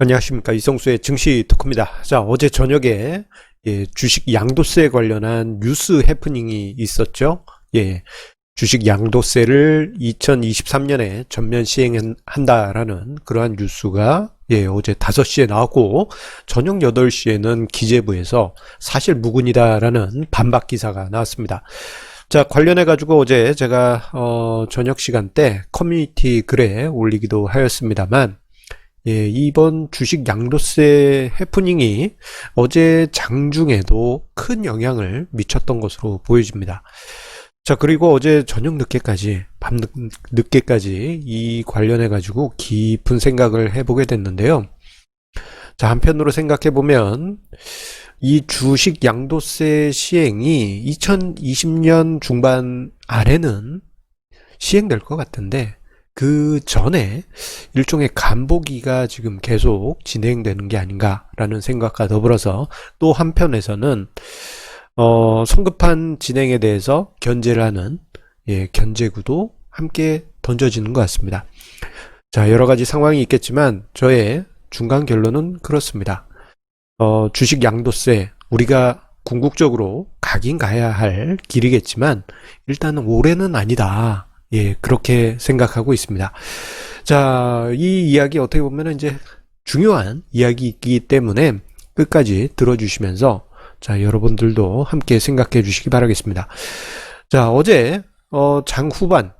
안녕하십니까, 이성수의 증시 토크입니다. 자, 어제 저녁에 주식 양도세 관련한 뉴스 해프닝이 있었죠. 주식 양도세를 2023년에 전면 시행한다라는 그러한 뉴스가 어제 5시에 나왔고, 저녁 8시에는 기재부에서 사실 무근이다라는 반박 기사가 나왔습니다. 자, 관련해 가지고 어제 제가 저녁 시간대 커뮤니티 글에 올리기도 하였습니다만, 이번 주식 양도세 해프닝이 어제 장중에도 큰 영향을 미쳤던 것으로 보여집니다. 자, 그리고 어제 저녁 늦게까지, 밤 늦게까지 이 관련해 가지고 깊은 생각을 해보게 됐는데요. 자, 한편으로 생각해 보면 이 주식 양도세 시행이 2020년 중반 아래는 시행될 것 같은데, 그 전에 일종의 간보기가 지금 계속 진행되는 게 아닌가라는 생각과 더불어서, 또 한편에서는 성급한 진행에 대해서 견제를 하는 견제구도 함께 던져지는 것 같습니다. 자, 여러 가지 상황이 있겠지만 저의 중간 결론은 그렇습니다. 주식 양도세, 우리가 궁극적으로 가긴 가야 할 길이겠지만 일단은 올해는 아니다. 그렇게 생각하고 있습니다. 자, 이 이야기 어떻게 보면 이제 중요한 이야기이기 때문에 끝까지 들어주시면서, 자, 여러분들도 함께 생각해 주시기 바라겠습니다. 자, 어제 장 후반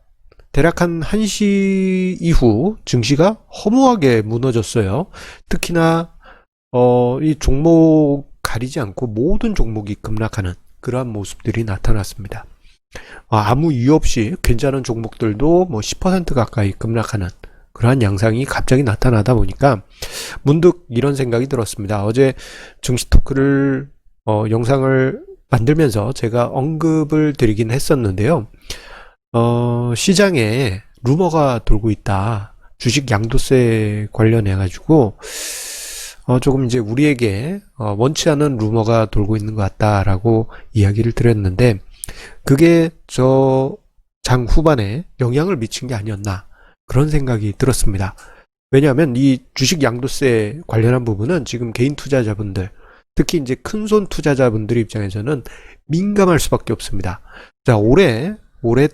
대략 한 1시 이후 증시가 허무하게 무너졌어요. 특히나 이 종목 가리지 않고 모든 종목이 급락하는 그러한 모습들이 나타났습니다. 아무 이유 없이 괜찮은 종목들도 뭐 10% 가까이 급락하는 그러한 양상이 갑자기 나타나다 보니까 문득 이런 생각이 들었습니다. 어제 증시 토크를 영상을 만들면서 제가 언급을 드리긴 했었는데요. 시장에 루머가 돌고 있다. 주식 양도세 관련해 가지고 조금 이제 우리에게 원치 않은 루머가 돌고 있는 것 같다라고 이야기를 드렸는데, 그게 저 장 후반에 영향을 미친 게 아니었나, 그런 생각이 들었습니다. 왜냐하면 이 주식 양도세 관련한 부분은 지금 개인 투자자분들, 특히 이제 큰손 투자자분들 입장에서는 민감할 수밖에 없습니다. 자, 올해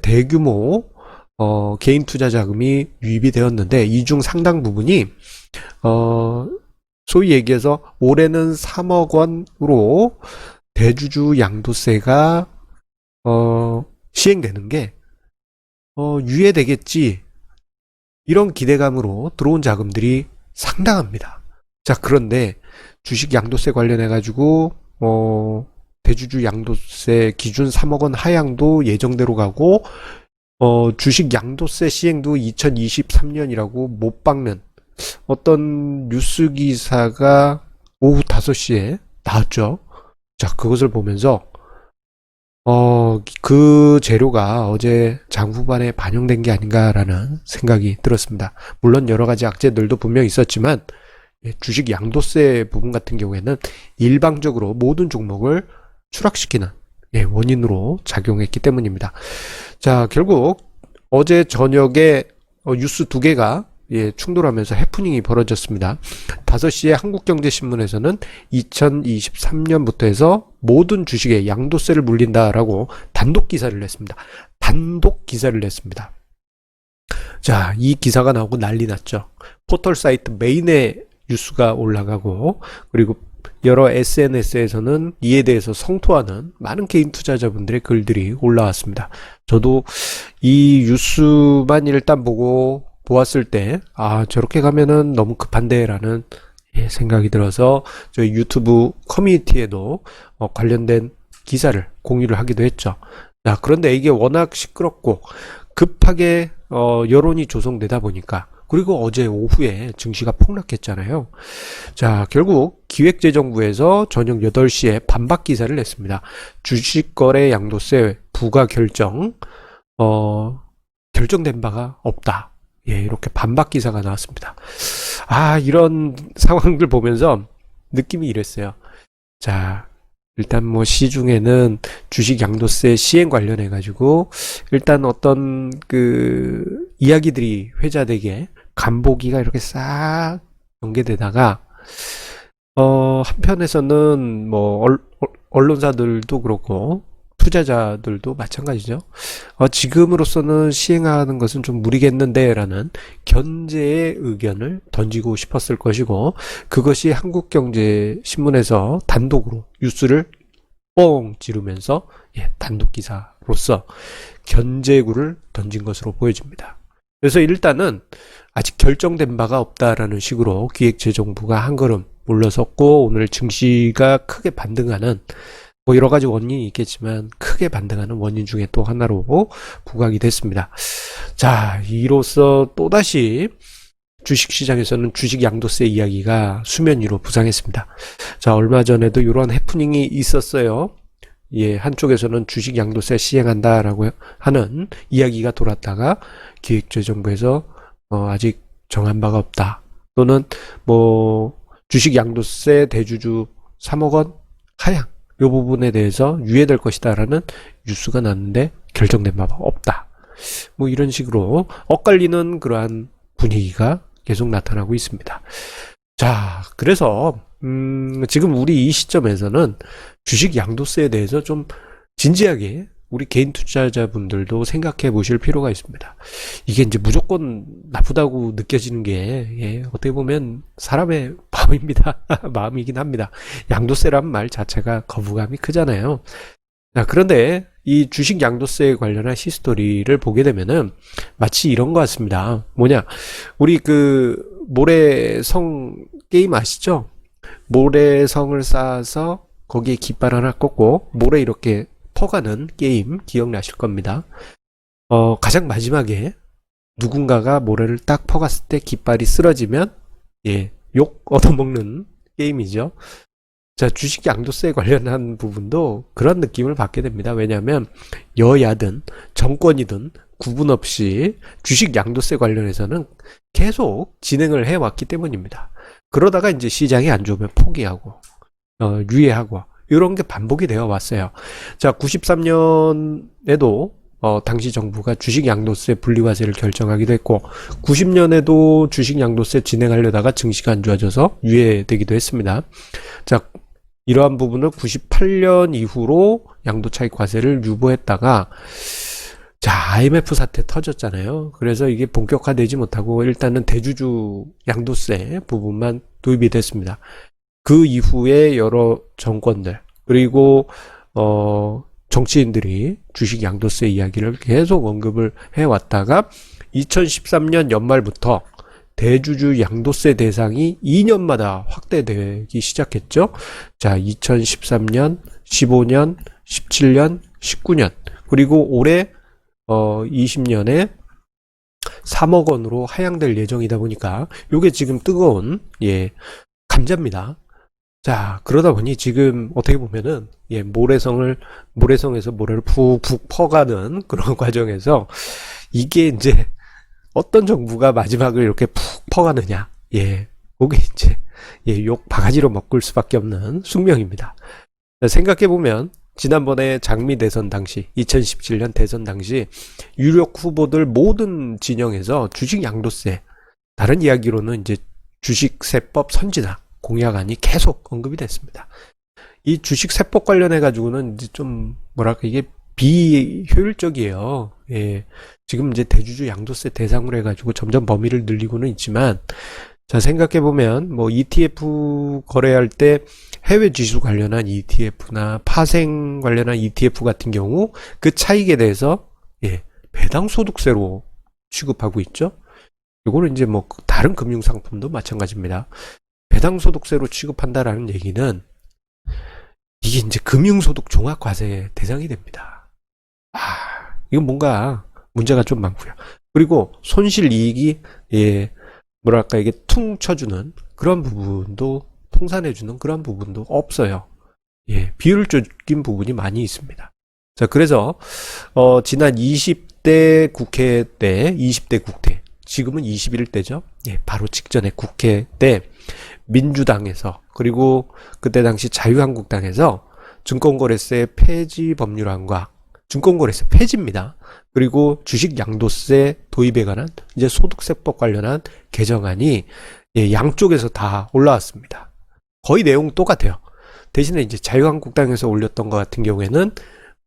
대규모 개인 투자 자금이 유입이 되었는데, 이 중 상당 부분이 소위 얘기해서 올해는 3억 원으로 대주주 양도세가 시행되는 게 유예되겠지, 이런 기대감으로 들어온 자금들이 상당합니다. 자, 그런데 주식 양도세 관련해 가지고 대주주 양도세 기준 3억 원 하향도 예정대로 가고, 주식 양도세 시행도 2023년이라고 못 박는 어떤 뉴스 기사가 오후 5시에 나왔죠. 자, 그것을 보면서 그 재료가 어제 장 후반에 반영된 게 아닌가라는 생각이 들었습니다. 물론 여러 가지 악재들도 분명히 있었지만, 주식 양도세 부분 같은 경우에는 일방적으로 모든 종목을 추락시키는 원인으로 작용했기 때문입니다. 자, 결국 어제 저녁에 뉴스 2개가 충돌하면서 해프닝이 벌어졌습니다. 5시에 한국경제신문에서는 2023년부터 해서 모든 주식에 양도세를 물린다라고 단독 기사를 냈습니다. 자, 이 기사가 나오고 난리 났죠. 포털 사이트 메인에 뉴스가 올라가고, 그리고 여러 SNS에서는 이에 대해서 성토하는 많은 개인 투자자분들의 글들이 올라왔습니다. 저도 이 뉴스만 일단 보았을 때, 저렇게 가면은 너무 급한데 라는 생각이 들어서 저희 유튜브 커뮤니티에도 관련된 기사를 공유를 하기도 했죠. 자, 그런데 이게 워낙 시끄럽고 급하게 여론이 조성되다 보니까, 그리고 어제 오후에 증시가 폭락했잖아요. 자, 결국 기획재정부에서 저녁 8시에 반박 기사를 냈습니다. 주식거래 양도세 부과 결정된 바가 없다. 이렇게 반박 기사가 나왔습니다. 이런 상황들 보면서 느낌이 이랬어요. 자, 일단 뭐 시중에는 주식 양도세 시행 관련해 가지고 일단 어떤 그 이야기들이 회자되게 간보기가 이렇게 싹 전개되다가 한편에서는 뭐 언론사들도 그렇고 투자자들도 마찬가지죠. 지금으로서는 시행하는 것은 좀 무리겠는데 라는 견제의 의견을 던지고 싶었을 것이고, 그것이 한국경제신문에서 단독으로 뉴스를 뻥 지르면서 단독 기사로서 견제구를 던진 것으로 보여집니다. 그래서 일단은 아직 결정된 바가 없다라는 식으로 기획재정부가 한 걸음 물러섰고, 오늘 증시가 크게 반등하는, 뭐 여러 가지 원인이 있겠지만 크게 반등하는 원인 중에 또 하나로 부각이 됐습니다. 자, 이로써 또다시 주식시장에서는 주식 양도세 이야기가 수면 위로 부상했습니다. 자, 얼마 전에도 이런 해프닝이 있었어요. 한쪽에서는 주식 양도세 시행한다라고 하는 이야기가 돌았다가 기획재정부에서 아직 정한 바가 없다, 또는 뭐 주식 양도세 대주주 3억 원 하향, 이 부분에 대해서 유예될 것이다 라는 뉴스가 났는데 결정된 바가 없다, 뭐 이런 식으로 엇갈리는 그러한 분위기가 계속 나타나고 있습니다. 자, 그래서 지금 우리 이 시점에서는 주식 양도세에 대해서 좀 진지하게 우리 개인 투자자분들도 생각해 보실 필요가 있습니다. 이게 이제 무조건 나쁘다고 느껴지는 게 어떻게 보면 사람의 마음입니다. 마음이긴 합니다. 양도세라는 말 자체가 거부감이 크잖아요. 자, 그런데 이 주식 양도세에 관련한 히스토리를 보게 되면은 마치 이런 것 같습니다. 뭐냐, 우리 그 모래성 게임 아시죠? 모래성을 쌓아서 거기에 깃발 하나 꽂고 모래 이렇게 퍼가는 게임 기억나실 겁니다. 가장 마지막에 누군가가 모래를 딱 퍼갔을 때 깃발이 쓰러지면 욕 얻어먹는 게임이죠. 자, 주식 양도세에 관련한 부분도 그런 느낌을 받게 됩니다. 왜냐하면 여야든 정권이든 구분 없이 주식 양도세 관련해서는 계속 진행을 해왔기 때문입니다. 그러다가 이제 시장이 안 좋으면 포기하고 유예하고 이런 게 반복이 되어 왔어요. 자, 93년에도 당시 정부가 주식 양도세 분리과세를 결정하기도 했고, 90년에도 주식 양도세 진행하려다가 증시가 안 좋아져서 유예되기도 했습니다. 자, 이러한 부분을 98년 이후로 양도차익 과세를 유보했다가, 자, IMF 사태 터졌잖아요. 그래서 이게 본격화되지 못하고 일단은 대주주 양도세 부분만 도입이 됐습니다. 그 이후에 여러 정권들 그리고 정치인들이 주식 양도세 이야기를 계속 언급을 해왔다가 2013년 연말부터 대주주 양도세 대상이 2년마다 확대되기 시작했죠. 자, 2013년, 15년, 17년, 19년 그리고 올해 20년에 3억 원으로 하향될 예정이다 보니까 이게 지금 뜨거운 감자입니다. 자, 그러다 보니 지금 어떻게 보면은 모래성에서 모래를 푹푹 퍼가는 그런 과정에서 이게 이제 어떤 정부가 마지막을 이렇게 푹 퍼가느냐, 그게 이제 욕 바가지로 먹을 수밖에 없는 숙명입니다. 생각해 보면 지난번에 장미 대선 당시 2017년 대선 당시 유력 후보들 모든 진영에서 주식 양도세, 다른 이야기로는 이제 주식세법 선진화 공약안이 계속 언급이 됐습니다. 이 주식세법 관련해 가지고는 이제 좀 뭐랄까 이게 비효율적이에요. 지금 이제 대주주 양도세 대상으로 해가지고 점점 범위를 늘리고는 있지만, 자, 생각해 보면 뭐 ETF 거래할 때 해외 지수 관련한 ETF나 파생 관련한 ETF 같은 경우 그 차익에 대해서 배당 소득세로 취급하고 있죠. 이거는 이제 뭐 다른 금융 상품도 마찬가지입니다. 배당소득세로 취급한다라는 얘기는 이게 이제 금융소득 종합과세 대상이 됩니다. 이건 뭔가 문제가 좀 많고요. 그리고 손실이익이 뭐랄까 이게 퉁 쳐주는 그런 부분도 통산해주는 그런 부분도 없어요. 비효율적인 부분이 많이 있습니다. 자, 그래서 지난 20대 국회 때 20대 국회, 지금은 21대죠. 바로 직전에 국회 때 민주당에서 그리고 그때 당시 자유한국당에서 증권거래세 폐지 법률안과 증권거래세 폐지입니다. 그리고 주식 양도세 도입에 관한 이제 소득세법 관련한 개정안이 예, 양쪽에서 다 올라왔습니다. 거의 내용 똑같아요. 대신에 이제 자유한국당에서 올렸던 것 같은 경우에는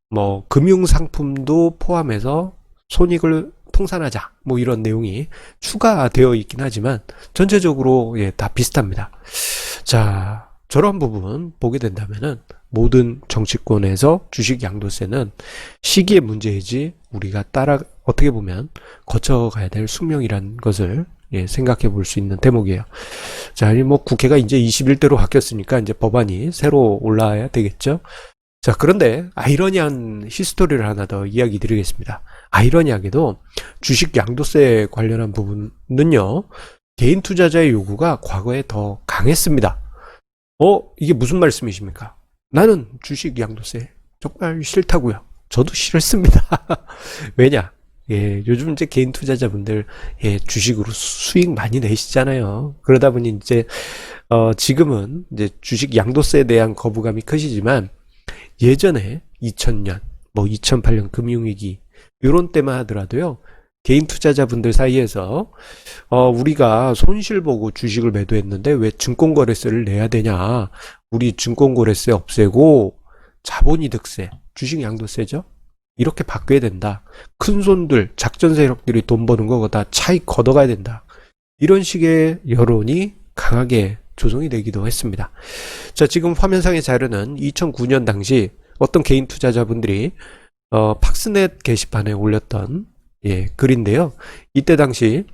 뭐 금융상품도 포함해서 손익을 통산하자 뭐 이런 내용이 추가되어 있긴 하지만 전체적으로 예, 다 비슷합니다. 자, 저런 부분 보게 된다면은 모든 정치권에서 주식 양도세는 시기의 문제이지 우리가 따라 어떻게 보면 거쳐가야 될 숙명이라는 것을 예, 생각해 볼 수 있는 대목이에요. 자, 뭐 국회가 이제 21대로 바뀌었으니까 이제 법안이 새로 올라와야 되겠죠. 자, 그런데 아이러니한 히스토리를 하나 더 이야기 드리겠습니다. 아이러니하게도 주식 양도세 관련한 부분은요, 개인 투자자의 요구가 과거에 더 강했습니다. 이게 무슨 말씀이십니까? 나는 주식 양도세 정말 싫다고요. 저도 싫었습니다. 왜냐? 예, 요즘 이제 개인 투자자분들, 예, 주식으로 수익 많이 내시잖아요. 그러다 보니 이제, 지금은 이제 주식 양도세에 대한 거부감이 크시지만, 예전에 2000년, 뭐 2008년 금융위기, 요런 때만 하더라도요, 개인 투자자분들 사이에서, 우리가 손실 보고 주식을 매도했는데 왜 증권거래세를 내야 되냐. 우리 증권거래세 없애고, 자본이득세, 주식 양도세죠? 이렇게 바뀌어야 된다. 큰 손들, 작전 세력들이 돈 버는 거 다 차익 걷어가야 된다. 이런 식의 여론이 강하게 조성이 되기도 했습니다. 자, 지금 화면상의 자료는 2009년 당시 어떤 개인 투자자분들이 팍스넷 게시판에 올렸던 예, 글인데요. 이때 당시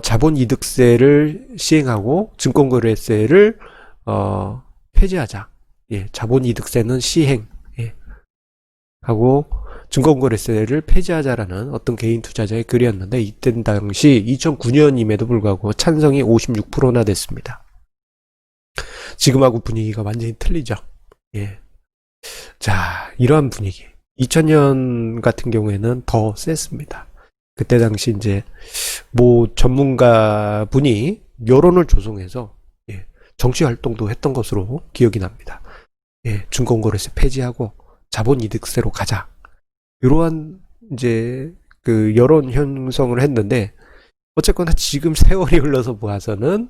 자본이득세를 시행하고 증권거래세를 폐지하자. 예, 자본이득세는 시행 예, 하고 증권거래세를 폐지하자라는 어떤 개인 투자자의 글이었는데 이때 당시 2009년임에도 불구하고 찬성이 56%나 됐습니다. 지금하고 분위기가 완전히 틀리죠. 예. 자, 이러한 분위기. 2000년 같은 경우에는 더 셌습니다. 그때 당시 이제 뭐 전문가 분이 여론을 조성해서 예, 정치 활동도 했던 것으로 기억이 납니다. 예, 증권거래세 폐지하고 자본이득세로 가자. 이러한 이제 그 여론 형성을 했는데 어쨌거나 지금 세월이 흘러서 보아서는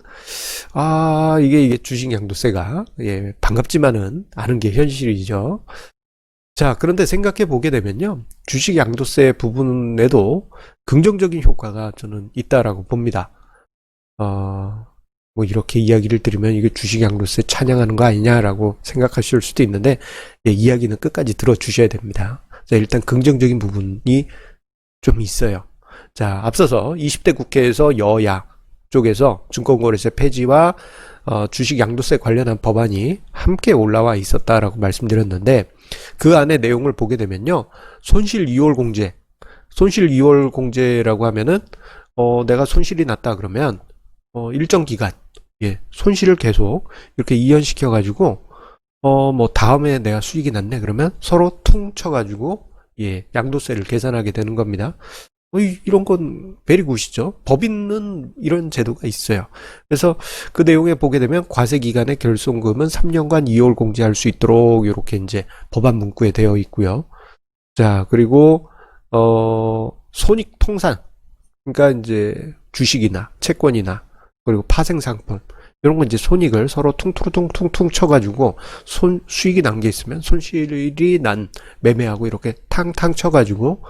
이게 주식 양도세가 예, 반갑지만은 않은 게 현실이죠. 자, 그런데 생각해 보게 되면요, 주식 양도세 부분에도 긍정적인 효과가 저는 있다라고 봅니다. 뭐 이렇게 이야기를 들으면 이게 주식 양도세 찬양하는 거 아니냐라고 생각하실 수도 있는데 예, 이야기는 끝까지 들어주셔야 됩니다. 자, 일단 긍정적인 부분이 좀 있어요. 자, 앞서서 20대 국회에서 여야 쪽에서 증권거래세 폐지와 주식 양도세 관련한 법안이 함께 올라와 있었다라고 말씀드렸는데 그 안에 내용을 보게 되면요, 손실 이월 공제, 손실 이월 공제라고 하면은 내가 손실이 났다 그러면 일정 기간 예, 손실을 계속 이렇게 이연시켜 가지고 뭐 다음에 내가 수익이 났네 그러면 서로 퉁 쳐가지고 예, 양도세를 계산하게 되는 겁니다. 이런 건 베리굿이죠. 법인은 이런 제도가 있어요. 그래서 그 내용에 보게 되면 과세기간의 결손금은 3년간 2월 공제할 수 있도록 이렇게 이제 법안 문구에 되어 있고요. 자, 그리고 손익 통산, 그러니까 이제 주식이나 채권이나 그리고 파생상품 이런 건 이제 손익을 서로 퉁퉁퉁퉁 쳐가지고 수익이 난 게 있으면 손실이 난 매매하고 이렇게 탕탕 쳐가지고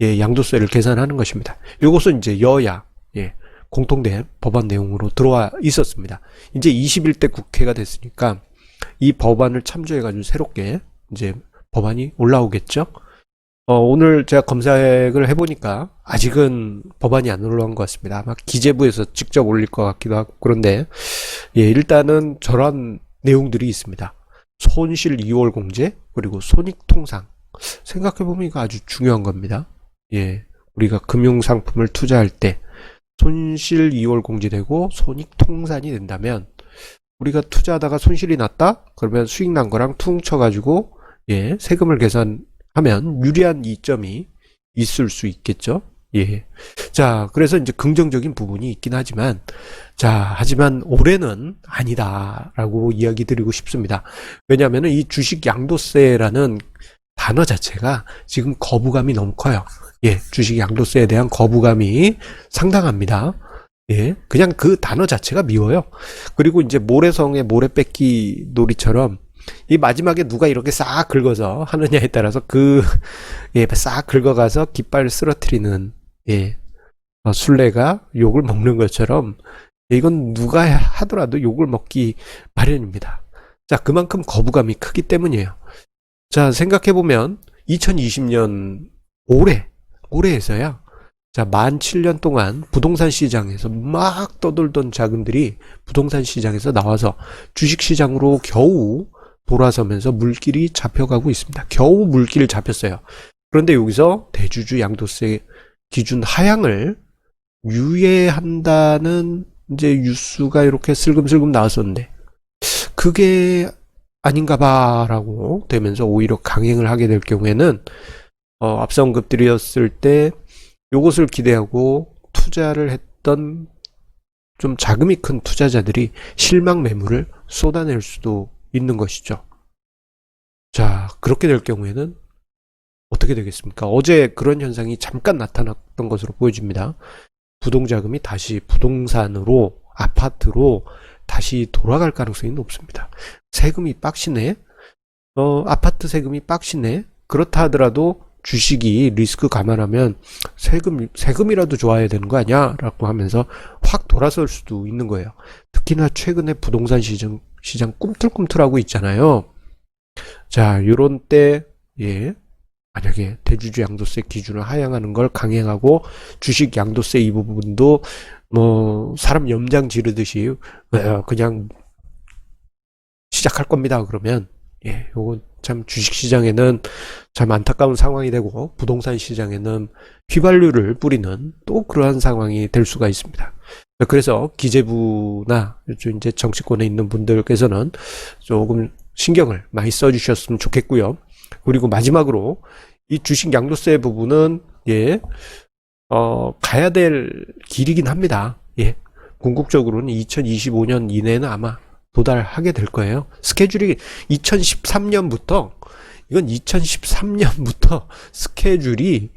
예, 양도세를 계산하는 것입니다. 이것은 이제 여야 예, 공통된 법안 내용으로 들어와 있었습니다. 이제 21대 국회가 됐으니까 이 법안을 참조해가지고 새롭게 이제 법안이 올라오겠죠. 오늘 제가 검색을 해보니까 아직은 법안이 안 올라온 것 같습니다. 아마 기재부에서 직접 올릴 것 같기도 하고 그런데 예, 일단은 저런 내용들이 있습니다. 손실 이월 공제 그리고 손익 통상. 생각해보면 이거 아주 중요한 겁니다. 예, 우리가 금융상품을 투자할 때 손실 이월 공제되고 손익 통산이 된다면 우리가 투자하다가 손실이 났다? 그러면 수익 난 거랑 퉁 쳐가지고 예, 세금을 계산하면 유리한 이점이 있을 수 있겠죠. 예. 자, 그래서 이제 긍정적인 부분이 있긴 하지만 하지만 올해는 아니다라고 이야기 드리고 싶습니다. 왜냐하면 이 주식 양도세라는 단어 자체가 지금 거부감이 너무 커요. 예, 주식 양도세에 대한 거부감이 상당합니다. 예, 그냥 그 단어 자체가 미워요. 그리고 이제 모래성의 모래 뺏기 놀이처럼 이 마지막에 누가 이렇게 싹 긁어서 하느냐에 따라서 예, 싹 긁어가서 깃발 쓰러뜨리는, 예, 술래가 욕을 먹는 것처럼 이건 누가 하더라도 욕을 먹기 마련입니다. 자, 그만큼 거부감이 크기 때문이에요. 자, 생각해보면 2020년 올해에서야 자, 만 7년 동안 부동산 시장에서 막 떠돌던 자금들이 부동산 시장에서 나와서 주식 시장으로 겨우 돌아서면서 물길이 잡혀가고 있습니다. 겨우 물길을 잡혔어요. 그런데 여기서 대주주 양도세 기준 하향을 유예한다는 이제 뉴스가 이렇게 슬금슬금 나왔었는데 그게 아닌가 봐라고 되면서 오히려 강행을 하게 될 경우에는 앞서 언급드렸을 때 요것을 기대하고 투자를 했던 좀 자금이 큰 투자자들이 실망 매물을 쏟아낼 수도 있는 것이죠. 자, 그렇게 될 경우에는 어떻게 되겠습니까? 어제 그런 현상이 잠깐 나타났던 것으로 보여집니다. 부동자금이 다시 부동산으로, 아파트로 다시 돌아갈 가능성이 높습니다. 세금이 빡시네. 아파트 세금이 빡시네. 그렇다 하더라도 주식이 리스크 감안하면 세금이라도 좋아야 되는 거 아니야? 라고 하면서 확 돌아설 수도 있는 거예요. 특히나 최근에 부동산 시장 꿈틀꿈틀하고 있잖아요. 자, 요런 때, 예, 만약에 대주주 양도세 기준을 하향하는 걸 강행하고 주식 양도세 이 부분도 뭐 사람 염장 지르듯이 그냥 시작할 겁니다. 그러면 예, 요건 참 주식 시장에는 참 안타까운 상황이 되고 부동산 시장에는 휘발유를 뿌리는 또 그러한 상황이 될 수가 있습니다. 그래서 기재부나 이제 정치권에 있는 분들께서는 조금 신경을 많이 써주셨으면 좋겠고요. 그리고 마지막으로 이 주식 양도세 부분은 예, 가야 될 길이긴 합니다. 예, 궁극적으로는 2025년 이내는 아마 도달하게 될 거예요. 스케줄이 2013년부터 이건 2013년부터 스케줄이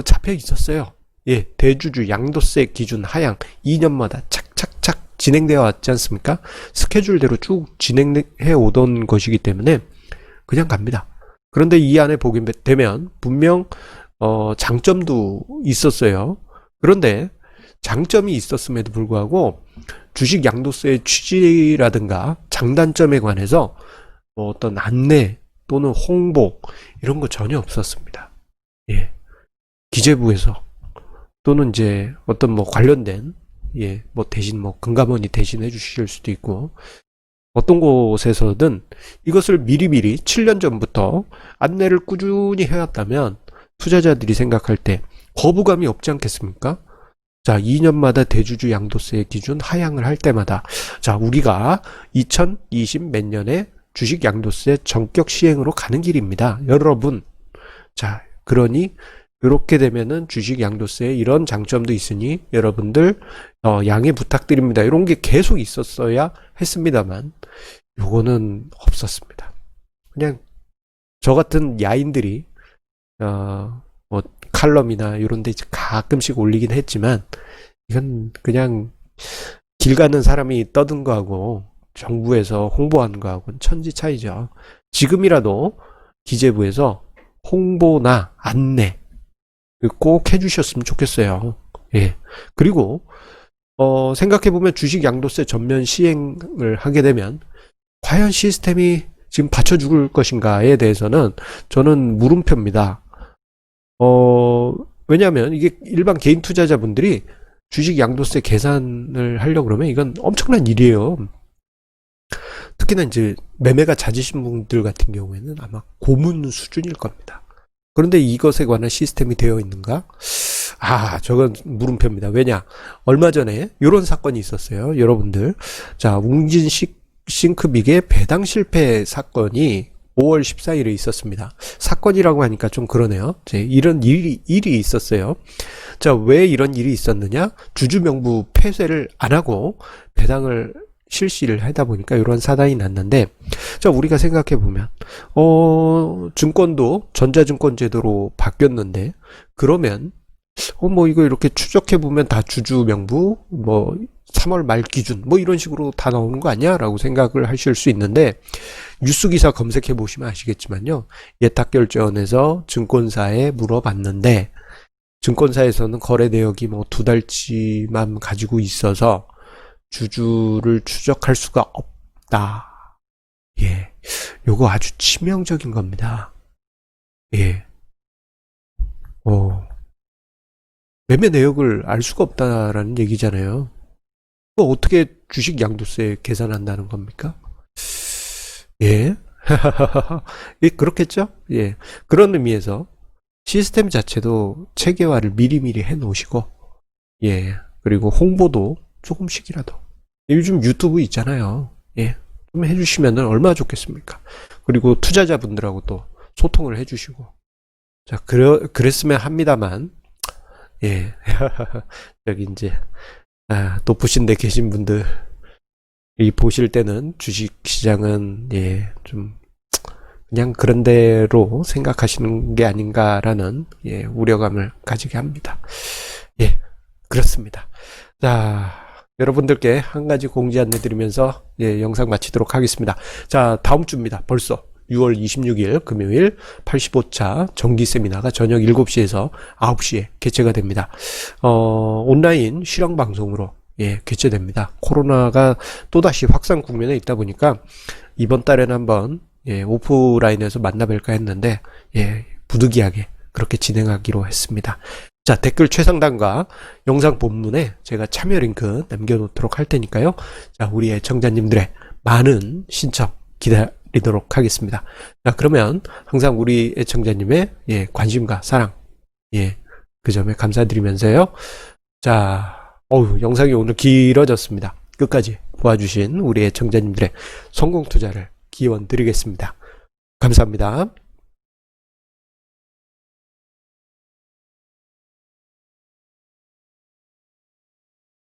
잡혀 있었어요. 예, 대주주 양도세 기준 하향 2년마다 착착착 진행되어 왔지 않습니까? 스케줄대로 쭉 진행해 오던 것이기 때문에 그냥 갑니다. 그런데 이 안에 보게 되면 분명 장점도 있었어요. 그런데 장점이 있었음에도 불구하고 주식 양도세의 취지라든가 장단점에 관해서 뭐 어떤 안내 또는 홍보 이런 거 전혀 없었습니다. 예, 기재부에서 또는 이제 어떤 뭐 관련된 예, 뭐 대신 뭐 금감원이 대신해 주실 수도 있고 어떤 곳에서든 이것을 미리미리 7년 전부터 안내를 꾸준히 해왔다면 투자자들이 생각할 때 거부감이 없지 않겠습니까? 자, 2년마다 대주주 양도세 기준 하향을 할 때마다 자, 우리가 2020 몇 년에 주식 양도세 전격 시행으로 가는 길입니다. 여러분. 자, 그러니 이렇게 되면은 주식 양도세에 이런 장점도 있으니 여러분들 양해 부탁드립니다. 이런 게 계속 있었어야 했습니다만 요거는 없었습니다. 그냥 저 같은 야인들이 뭐 칼럼이나 이런 데 가끔씩 올리긴 했지만 이건 그냥 길 가는 사람이 떠든 거하고 정부에서 홍보하는 거하고는 천지 차이죠. 지금이라도 기재부에서 홍보나 안내 꼭 해주셨으면 좋겠어요. 예. 그리고 생각해보면 주식 양도세 전면 시행을 하게 되면 과연 시스템이 지금 받쳐 죽을 것인가에 대해서는 저는 물음표입니다. 왜냐하면 이게 일반 개인 투자자분들이 주식 양도세 계산을 하려고 그러면 이건 엄청난 일이에요. 특히나 이제 매매가 잦으신 분들 같은 경우에는 아마 고문 수준일 겁니다. 그런데 이것에 관한 시스템이 되어 있는가? 저건 물음표입니다. 왜냐? 얼마 전에 이런 사건이 있었어요. 여러분들. 자, 웅진 싱크빅의 배당 실패 사건이 5월 14일에 있었습니다. 사건이라고 하니까 좀 그러네요. 이런 일이 있었어요. 자, 왜 이런 일이 있었느냐? 주주 명부 폐쇄를 안 하고 배당을 실시를 하다 보니까 이런 사단이 났는데, 자, 우리가 생각해 보면, 증권도 전자증권 제도로 바뀌었는데, 그러면 뭐 이거 이렇게 추적해 보면 다 주주 명부, 뭐 3월 말 기준, 뭐 이런 식으로 다 나오는 거 아니야? 라고 생각을 하실 수 있는데, 뉴스 기사 검색해 보시면 아시겠지만요. 예탁결제원에서 증권사에 물어봤는데, 증권사에서는 거래 내역이 뭐 2달치만 가지고 있어서 주주를 추적할 수가 없다. 예. 요거 아주 치명적인 겁니다. 예. 매매 내역을 알 수가 없다라는 얘기잖아요. 뭐 어떻게 주식 양도세 계산한다는 겁니까? 예. 예, 그렇겠죠? 예. 그런 의미에서 시스템 자체도 체계화를 미리미리 해 놓으시고, 예. 그리고 홍보도 조금씩이라도. 요즘 유튜브 있잖아요. 예. 좀 해주시면 얼마나 좋겠습니까? 그리고 투자자분들하고 또 소통을 해주시고. 자, 그랬으면 합니다만, 예. 여기 이제, 높으신 데 계신 분들, 이 보실 때는 주식 시장은, 예, 좀, 그냥 그런 대로 생각하시는 게 아닌가라는, 예, 우려감을 가지게 합니다. 예, 그렇습니다. 자, 여러분들께 한 가지 공지 안내 드리면서, 예, 영상 마치도록 하겠습니다. 자, 다음 주입니다. 벌써. 6월 26일 금요일 85차 정기 세미나가 저녁 7시에서 9시에 개최가 됩니다. 온라인 실황 방송으로 예, 개최됩니다. 코로나가 또다시 확산 국면에 있다 보니까 이번 달에는 한번 예, 오프라인에서 만나뵐까 했는데 예, 부득이하게 그렇게 진행하기로 했습니다. 자, 댓글 최상단과 영상 본문에 제가 참여 링크 남겨놓도록 할 테니까요. 자, 우리 애청자님들의 많은 신청 기다리도록 하겠습니다. 자, 그러면 항상 우리 애청자님의 예, 관심과 사랑, 예, 그 점에 감사드리면서요. 자, 영상이 오늘 길어졌습니다. 끝까지 보아주신 우리 애청자님들의 성공 투자를 기원 드리겠습니다. 감사합니다.